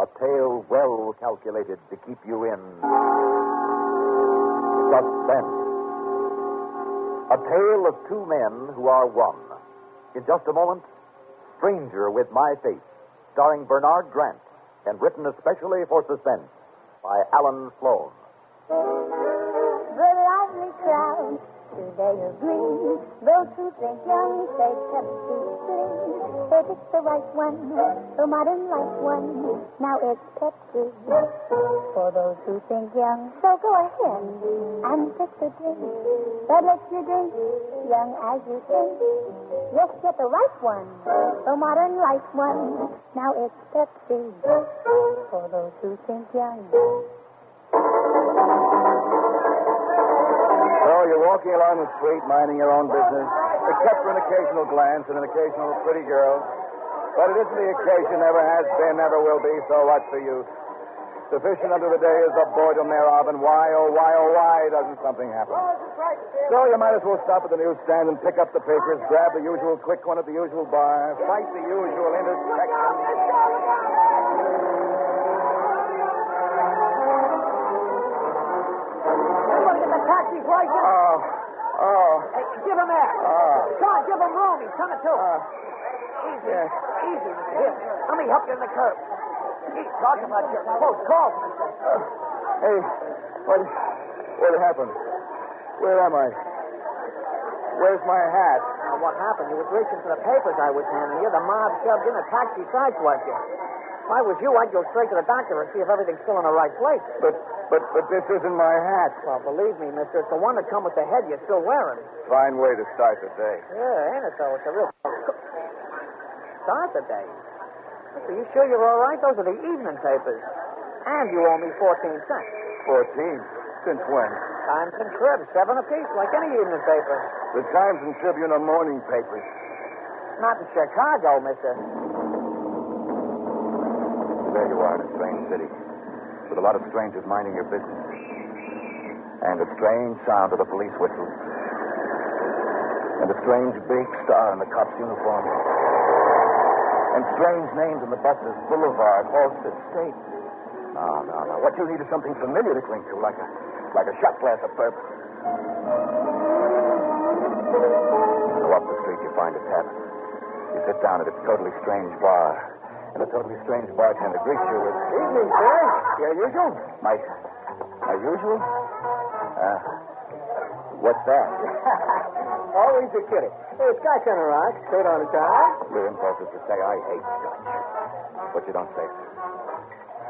A tale well calculated to keep you in suspense. A tale of two men who are one. In just a moment, Stranger with My Face, starring Bernard Grant, and written especially for Suspense by Alan Sloan. The lively crowd today agree. Those who think young say Pepsi, please. They pick the right one, the modern life one. Now it's Pepsi. For those who think young, so go ahead and pick the drink that lets you drink young as you think. Yes, get the right one, the modern life one. Now it's Pepsi. For those who think young. So you're walking along the street, minding your own business, except for an occasional glance and an occasional pretty girl. But it isn't the occasion, never has been, never will be, so what's the use? Sufficient unto the day is the boredom thereof, and why, oh, why doesn't something happen? So you might as well stop at the newsstand and pick up the papers, grab the usual quick one at the usual bar, fight the usual intersection. Taxi's right here. Oh. Hey, give him air. Come on, give him room. He's coming too. Easy. Yes. Easy, Mr. Here. Let me help you in the curb. He's talking about your close calls, Mr. Hey, what happened? Where am I? Where's my hat? Now, what happened? You was reaching for the papers I was handing you. The mob shoved in a taxi sideswiped you. If I was you, I'd go straight to the doctor and see if everything's still in the right place. But this isn't my hat. Well, believe me, mister, it's the one that come with the head you're still wearing. Fine way to start the day. Yeah, ain't it, though? It's a real... Start the day. Mister, you sure you're all right? Those are the evening papers. And you owe me 14 cents. 14? Since when? Times and Tribune, 7 apiece, like any evening paper. The Times and Tribune are morning papers. Not in Chicago, mister. There you are in a strange city, with a lot of strangers minding your business. And a strange sound of the police whistles. And a strange big star in the cop's uniform. And strange names in the buses, Boulevard, Halsted, State. No. What you need is something familiar to cling to, like a shot glass of purpose. So up the street, you find a tavern. You sit down at its totally strange bar. And a totally strange bartender greets you with... Evening, sir. Your usual? My usual? What's that? Always a kitty. Hey, Scotch on the rocks, straight on the top. Your impulse is to say, I hate Scotch. But you don't say it.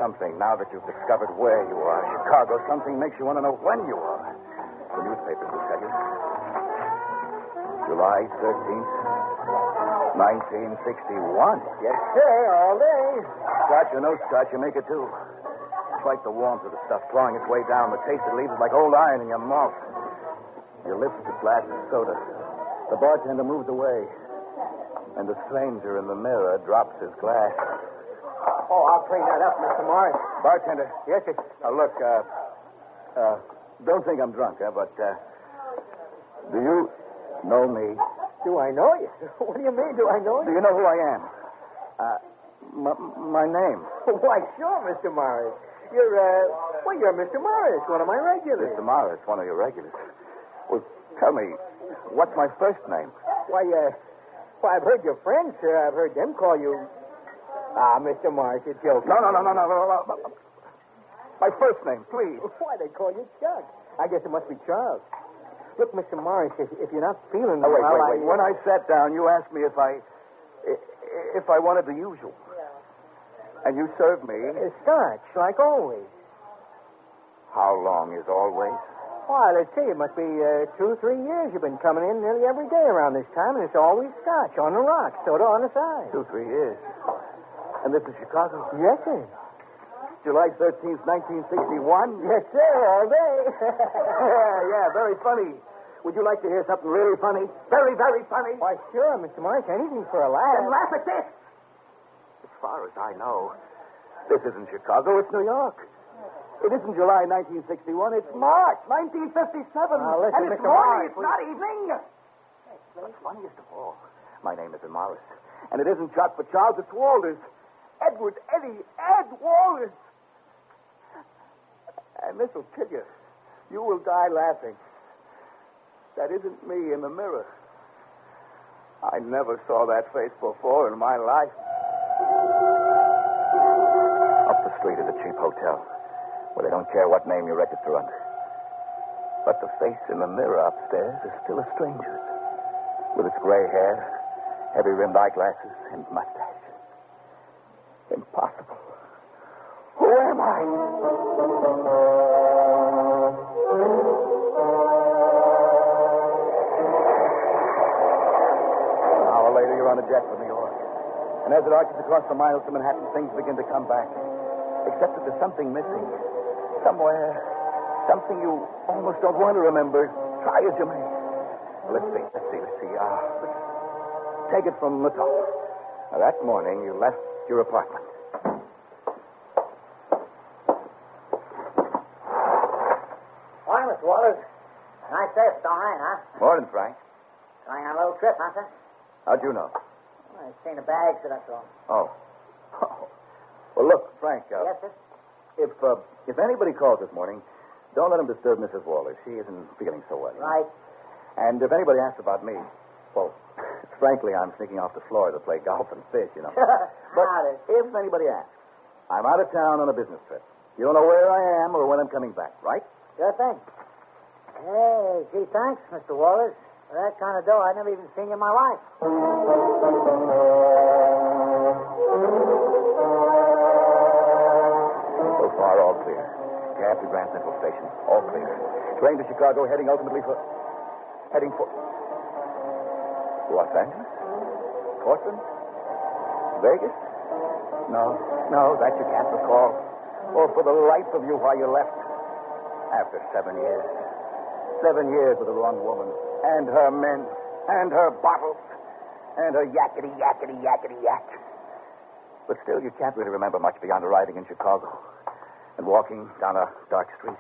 Something, now that you've discovered where you are, Chicago, something makes you want to know when you are. The newspapers will tell you. July 13th, 1961. Yes, sir, all day. Scotch or no Scotch, you make it too. It's like the warmth of the stuff clawing its way down. The taste it leaves is like old iron in your mouth. You lift the glass of soda. The bartender moves away. And the stranger in the mirror drops his glass. Oh, I'll clean that up, Mr. Morris. Bartender. Yes, sir. Look, don't think I'm drunk, but, do you know me? Do I know you? What do you mean, do I know Do you? you know who I am? My name. Why, sure, Mr. Morris. You're Mr. Morris, one of my regulars. Mr. Morris, one of your regulars. Well, tell me, what's my first name? Why, I've heard your friends, sir. I've heard them call you... Mr. Morris, you're joking. No. My first name, please. Why, they call you Chuck. I guess it must be Charles. Look, Mr. Morris, if you're not feeling Oh, wait. well, When I sat down, you asked me if I wanted the usual. And you served me... Scotch, like always. How long is always? Why, let's see, it must be 2 or 3 years you've been coming in nearly every day around this time, and it's always Scotch on the rocks, soda on the side. 2, 3 years. And this is Chicago? Yes, sir. July 13th, 1961? Yes, sir, all day. yeah, very funny. Would you like to hear something really funny? Very, very funny? Why, sure, Mr. Morris, anything for a laugh. Then laugh at this. As far as I know, this isn't Chicago, it's New York. It isn't July 1961, it's March 1957. Now, listen, and it's Mr. morning, Morris, it's not evening. What's funniest of all, my name isn't Morris. And it isn't Chuck for Charles, it's Walters. Ed Walters. this will kill you. You will die laughing. That isn't me in the mirror. I never saw that face before in my life. Up the street is a cheap hotel where they don't care what name you register under. But the face in the mirror upstairs is still a stranger's, with its gray hair, heavy-rimmed eyeglasses, and mustache. Impossible. Who am I? An hour later, you're on a jet for New York. And as it arches across the miles to Manhattan, things begin to come back. Except that there's something missing. Somewhere. Something you almost don't want to remember. Try as you may. Let's see. Take it from the top. Now, that morning, you left your apartment. Morning, Mr. Waters. Nice day if it don't rain, huh? Morning, Frank. Going on a little trip, huh, sir? How'd you know? Well, I seen the bags that I saw. Oh. Well, look, Frank. Yes, sir? If anybody calls this morning, don't let them disturb Mrs. Waller. She isn't feeling so well. Right. And if anybody asks about me, well, frankly, I'm sneaking off the floor to play golf and fish, you know. But if anybody asks, I'm out of town on a business trip. You don't know where I am or when I'm coming back, right? Sure thing. Hey, gee, thanks, Mr. Waters. For that kind of dough, I've never even seen you in my life. So far, all clear. Cab to Grand Central Station, all clear. Train to Chicago, heading for Los Angeles? Portland? Vegas? No, that you can't recall. Or for the life of you why you left. After 7 years. 7 years with the wrong woman. And her men. And her bottles. And her yakety, yakety, yakety, yak. But still, you can't really remember much beyond arriving in Chicago and walking down a dark street.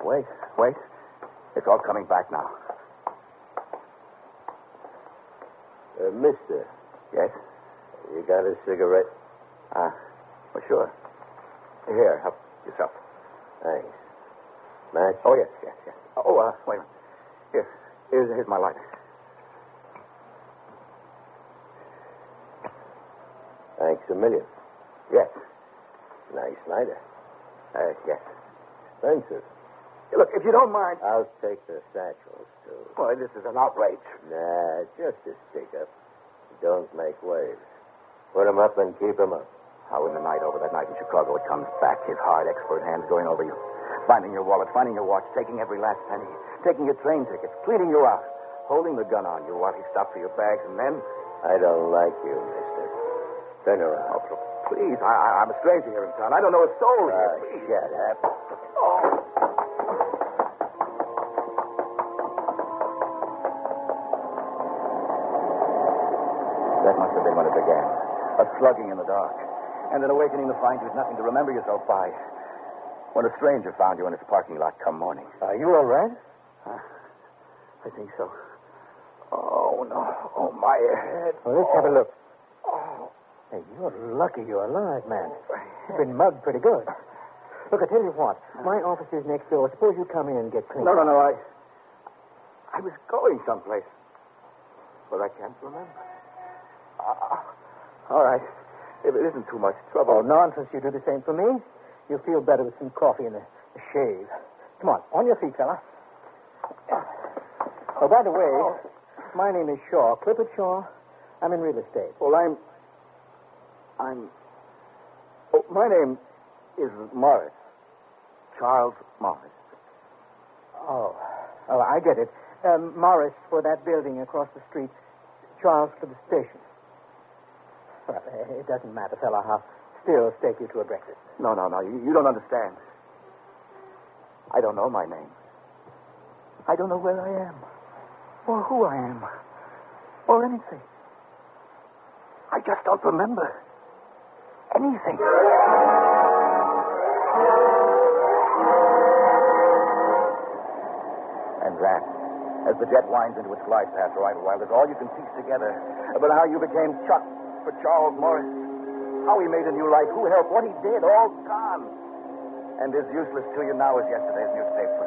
Wait. It's all coming back now. Mister. Yes? You got a cigarette? Well, sure. Here, help yourself. Thanks. Match? Oh, yes. Oh, wait a minute. Here's my lighter. Thanks a million. Yes. Nice lighter. Yes. Expensive. Look, if you don't mind. I'll take the satchels, too. Boy, this is an outrage. Nah, just a stick-up. Don't make waves. Put 'em up and keep 'em up. How in the night, over that night in Chicago, it comes back, his hard, expert hands going over you. Finding your wallet, finding your watch, taking every last penny, taking your train tickets, cleaning you out, holding the gun on you while he stopped for your bags, and then... I don't like you, mister. Turn around. Oh, please, I'm a stranger here in town. I don't know a soul here. Please. Shut up. Oh. That must have been when it began. A slugging in the dark. And an awakening to find you'd nothing to remember yourself by. When a stranger found you in his parking lot come morning. Are you all right? I think so. Oh, no. Oh, my head. Well, let's have a look. Oh. Hey, you're lucky you're alive, man. You've been mugged pretty good. Look, I tell you what. My office is next door. Suppose you come in and get clean. No. I was going someplace. But I can't remember. All right. If it isn't too much trouble. Oh, nonsense. You do the same for me. You'll feel better with some coffee and a shave. Come on your feet, fella. Oh, by the way, my name is Shaw. Clifford Shaw. I'm in real estate. Well, Oh, my name is Morris. Charles Morris. Oh, I get it. Morris for that building across the street. Charles for the station. Well, it doesn't matter, fella. I'll still stake you to a breakfast. No. You don't understand. I don't know my name. I don't know where I am. Or who I am. Or anything. I just don't remember anything. And that, as the jet winds into its glide path for idle while, is all you can piece together about how you became Chuck for Charles Morris. How he made a new life, who helped, what he did, all gone. and as useless to you now as yesterday's newspaper.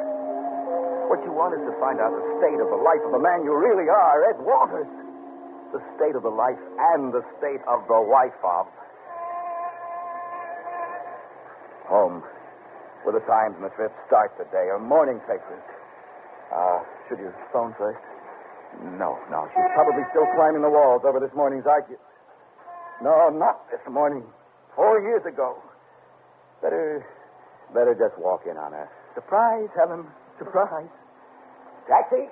What you want is to find out the state of the life of the man you really are, Ed Walters. The state of the life and the state of the wife of. Home, where the Times and the Trip start the day, or morning papers. Should you phone first? No. She's probably still climbing the walls over this morning's argument. No, not this morning. 4 years ago. Better just walk in on her. Surprise, Helen. Surprise. Taxi.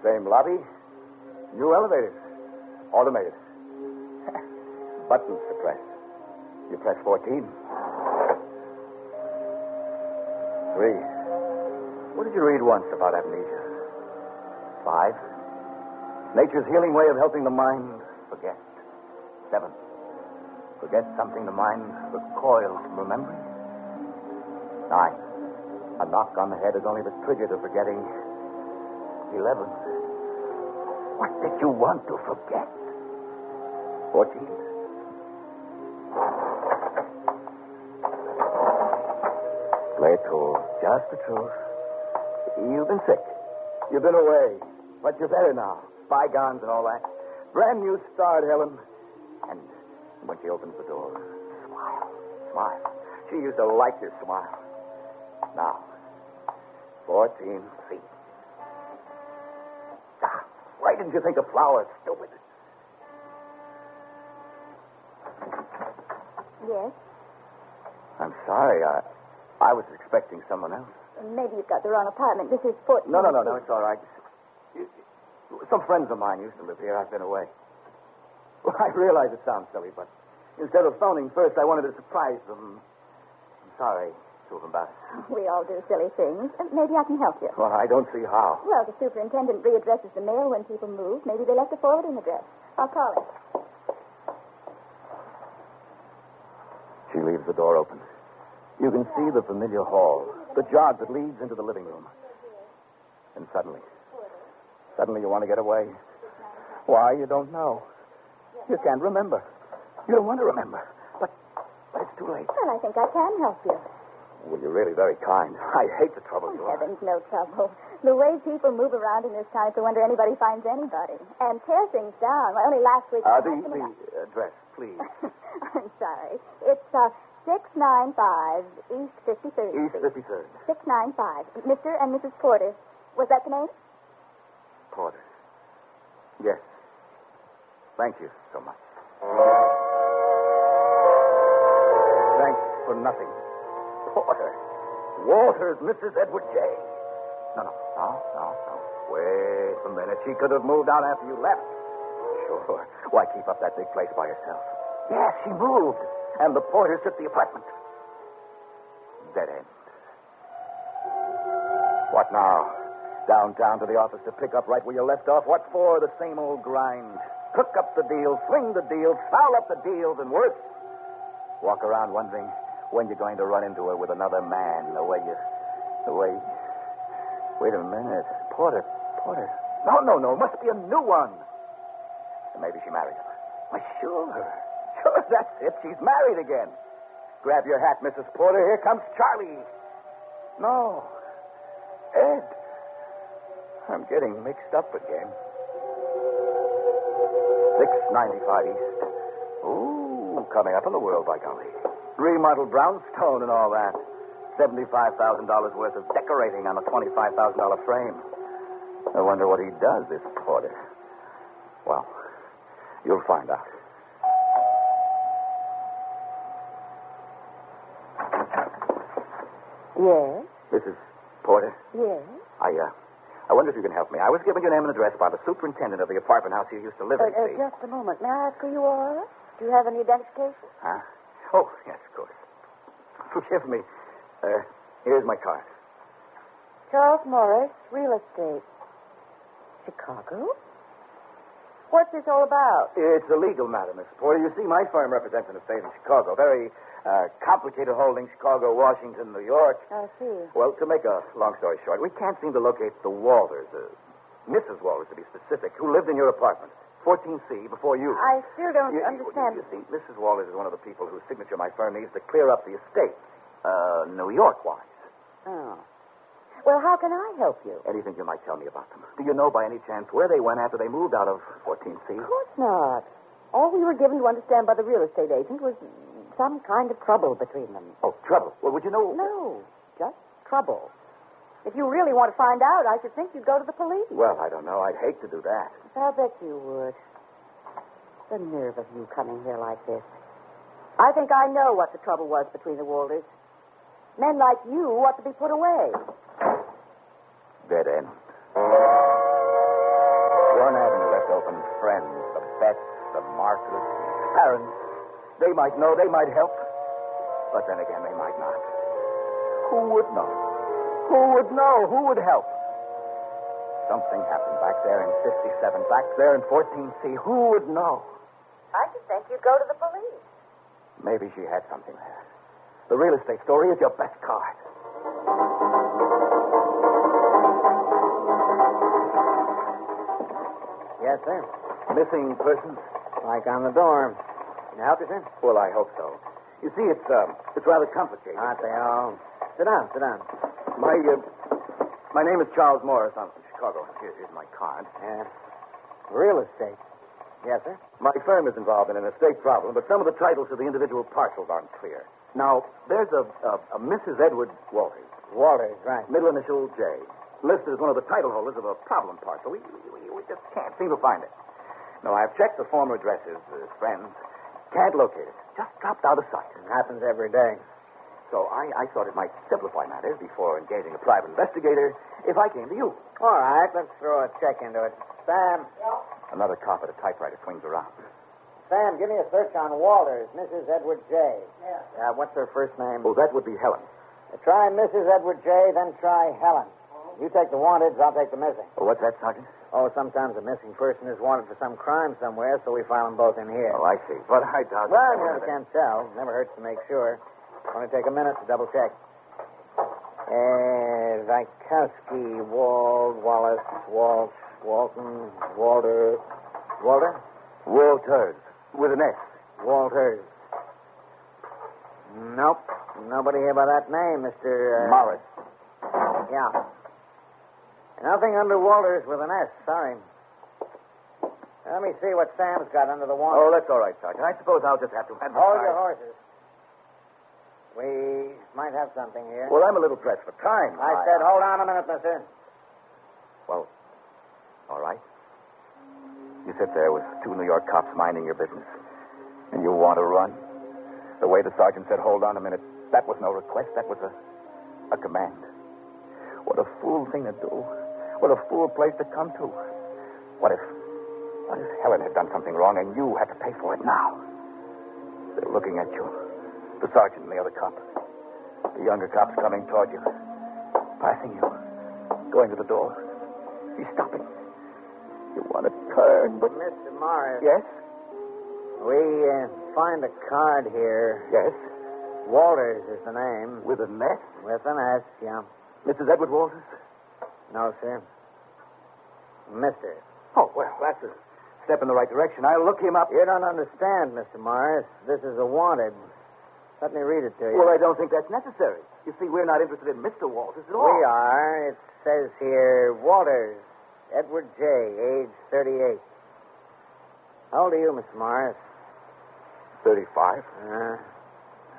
Same lobby. New elevators. Automated. Buttons to press. You press 14. 3. What did you read once about amnesia? 5. Nature's healing way of helping the mind forget. 7. Forget something the mind recoils from remembering. 9. A knock on the head is only the trigger to forgetting. 11. What did you want to forget? 14. Play it cool. Just the truth. You've been sick. You've been away. But you're better now. Bygones and all that. Brand new start, Helen. And when she opens the door, smile. She used to like your smile. Now, 14, see. Why didn't you think of flowers, stupid? Yes? I'm sorry. I was expecting someone else. Maybe you've got the wrong apartment. This is 14. No. It's all right. Some friends of mine used to live here. I've been away. Well, I realize it sounds silly, but instead of phoning first, I wanted to surprise them. I'm sorry to have embarrassed you. We all do silly things. Maybe I can help you. Well, I don't see how. Well, the superintendent readdresses the mail when people move. Maybe they left a forwarding address. I'll call him. She leaves the door open. You can see the familiar hall, the jog that leads into the living room. And suddenly you want to get away. Why, you don't know. You can't remember. You don't want to remember. But it's too late. Well, I think I can help you. Well, you're really very kind. I hate the trouble you are. Heavens, no trouble. The way people move around in this town, it's a wonder anybody finds anybody. And tear things down. Well, only last week... The address, please. I'm sorry. It's 695 East 53rd East Street. 53rd. 695. Mr. and Mrs. Porter. Was that the name? Porter. Yes. Thank you so much. Thanks for nothing. Porter. Walters, Mrs. Edward J. No. Wait a minute. She could have moved out after you left. Sure. Why keep up that big place by yourself? Yes, she moved. And the Porters took the apartment. Dead end. What now? Downtown to the office to pick up right where you left off? What for? The same old grind. Cook up the deals, swing the deals, foul up the deals, and worse. Walk around wondering when you're going to run into her with another man, the way... Wait a minute. Porter. No. Must be a new one. And maybe she married him. Why, sure, that's it. She's married again. Grab your hat, Mrs. Porter. Here comes Charlie. No. Ed. I'm getting mixed up again. 695 East. Ooh, coming up in the world, by golly. Remodeled brownstone and all that. $75,000 worth of decorating on a $25,000 frame. I wonder what he does, this Porter. Well, you'll find out. Yes? Mrs. Porter? Yes? I wonder if you can help me. I was given your name and address by the superintendent of the apartment house you used to live in. Just a moment. May I ask who you are? Do you have any identification? Huh? Oh, yes, of course. Forgive me. Here's my card. Charles Morris, real estate. Chicago? What's this all about? It's a legal matter, Miss Porter. You see, my firm represents an estate in Chicago. Very complicated holding, Chicago, Washington, New York. I see. Well, to make a long story short, we can't seem to locate the Walters. Mrs. Walters, to be specific, who lived in your apartment, 14C, before you. I still don't understand. You see, Mrs. Walters is one of the people whose signature my firm needs to clear up the estate, New York-wise. Oh. Well, how can I help you? Anything you might tell me about them. Do you know by any chance where they went after they moved out of 14C? Of course not. All we were given to understand by the real estate agent was some kind of trouble between them. Oh, trouble. Well, would you know? No, just trouble. If you really want to find out, I should think you'd go to the police. Well, I don't know. I'd hate to do that. I'll bet you would. The nerve of you coming here like this. I think I know what the trouble was between the Walters. Men like you ought to be put away. Dead end. One avenue left open. Friends, the Bets, the Markers, parents. They might know, they might help. But then again, they might not. Who would know? Who would know? Who would help? Something happened back there in 57, back there in 14C. Who would know? I should think you'd go to the police. Maybe she had something there. The real estate story is your best card. Yes, sir. Missing persons? Like on the door. Can I help you, sir? Well, I hope so. You see, it's rather complicated. Aren't they all? Sit down, sit down. My name is Charles Morris. I'm from Chicago. Here's my card. Yeah. Real estate. Yes, sir. My firm is involved in an estate problem, but some of the titles to the individual parcels aren't clear. Now, there's a Mrs. Edward Walters. Walters, right. Middle initial J. Listed as one of the title holders of a problem parcel. We just can't seem to find it. No, I've checked the former addresses, friends. Can't locate it. Just dropped out of sight. It happens every day. So I thought it might simplify matters before engaging a private investigator if I came to you. All right, let's throw a check into it. Sam. Another cop at a typewriter swings around. Sam, give me a search on Walters, Mrs. Edward J. Yeah. What's her first name? Oh, that would be Helen. Try Mrs. Edward J., then try Helen. You take the wanteds, I'll take the missing. Oh, what's that, Sergeant? Oh, sometimes a missing person is wanted for some crime somewhere, so we file them both in here. Oh, I see. But I doubt Well, you never can tell. Never hurts to make sure. Only take a minute to double check. Zykowski, Wald, Wallace, Walsh, Walton, Walter. Walter? Walters. With an S. Walters. Nope. Nobody here by that name, Mr. Morris. Yeah. Nothing under Walters with an S. Sorry. Let me see what Sam's got under the Oh, warrant. that's all right, Sergeant. I suppose I'll just have to advertise. Hold your horses. We might have something here. Well, I'm a little pressed for time. I said, hold on a minute, mister. Well, all right. You sit there with two New York cops minding your business, and you want to run. The way the sergeant said, hold on a minute, that was no request. That was a command. What a fool thing to do. What a fool place to come to. What if Helen had done something wrong and you had to pay for it now? They're looking at you. The sergeant and the other cop. The younger cop's coming toward you. Passing you. Going to the door. He's stopping. You want to turn, but... Mr. Morris. Yes? We find a card here. Yes? Walters is the name. With an S? With an S, yeah. Mrs. Edward Walters? No, sir. Mister. Oh, well, that's a step in the right direction. I'll look him up. You don't understand, Mr. Morris. This is a wanted. Let me read it to you. Well, I don't think that's necessary. You see, we're not interested in Mr. Walters at all. We are. It says here, Walters, Edward J., age 38. How old are you, Mr. Morris? 35.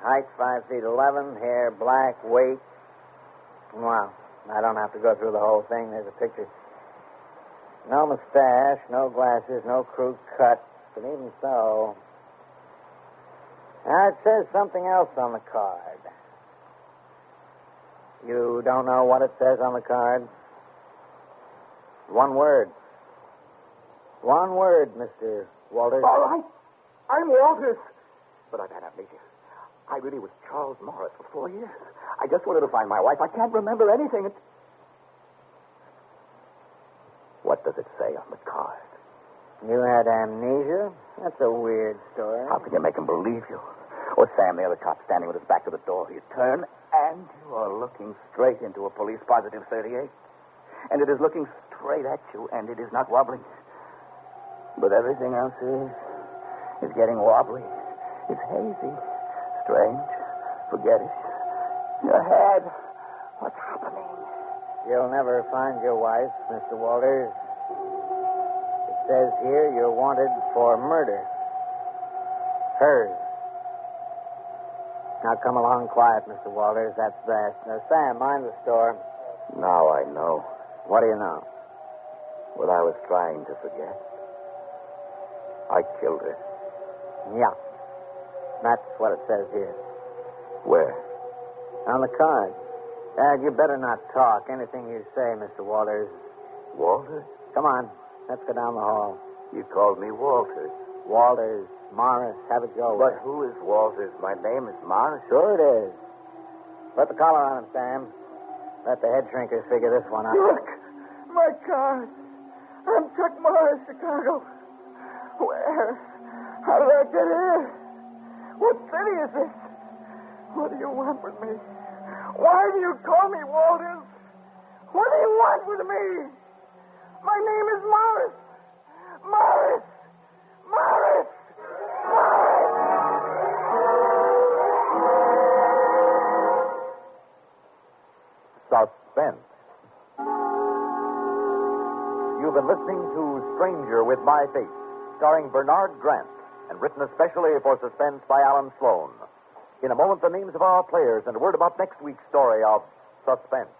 Height 5 feet 11, hair black, weight. Well, I don't have to go through the whole thing. There's a picture. No mustache, no glasses, no crew cut. But even so... Now, it says something else on the card. You don't know what it says on the card? One word. One word, Mr. Walters. All right. I'm Walters. But I've had amnesia. I really was Charles Morris for 4 years. I just wanted to find my wife. I can't remember anything. What does it say on the card? You had amnesia? That's a weird story. How can you make him believe you? Or Sam, the other cop, standing with his back to the door. You turn, and you are looking straight into a police positive 38. and it is looking straight at you, and it is not wobbling. But everything else is getting wobbly. It's hazy, strange, forgettish. Your head, what's happening? You'll never find your wife, Mr. Walters. It says here you're wanted for murder. Hers. Now come along quiet, Mr. Walters. That's best. Now, Sam, mind the store. Now I know What do you know? what I was trying to forget. I killed her. Yeah. That's what it says here. Where? On the card. Dad, you better not talk. Anything you say, Mr. Walters. Walter? Come on. Let's go down the hall. You called me Walter. Walters, Morris, have it your way. But who is Walters? My name is Morris. Sure it is. Put the collar on him, Sam. Let the head shrinkers figure this one out. Look, my card. I'm Chuck Morris, Chicago. Where? How did I get here? What city is this? What do you want with me? Why do you call me Walters? What do you want with me? My name is Morris. Morris! Morris! Suspense. You've been listening to Stranger with My Face, starring Bernard Grant, and written especially for Suspense by Alan Sloan. In a moment, the names of our players and a word about next week's story of Suspense.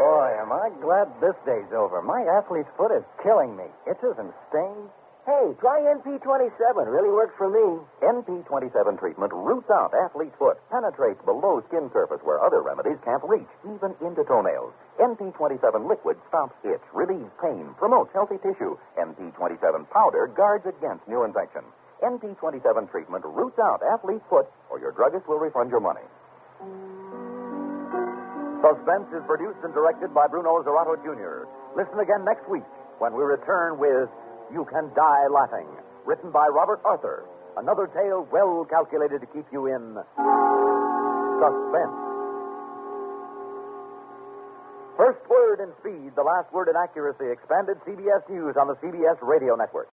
Boy, am I glad this day's over. My athlete's foot is killing me. Itches and stings. Hey, try NP27. Really works for me. NP27 treatment roots out athlete's foot, penetrates below skin surface where other remedies can't reach, even into toenails. NP27 liquid stops itch, relieves pain, promotes healthy tissue. NP27 powder guards against new infection. NP27 treatment roots out athlete's foot, or your druggist will refund your money. Suspense is produced and directed by Bruno Zerato Jr. Listen again next week when we return with You Can Die Laughing, written by Robert Arthur. Another tale well calculated to keep you in suspense. First word in speed, the last word in accuracy. Expanded CBS News on the CBS Radio Network.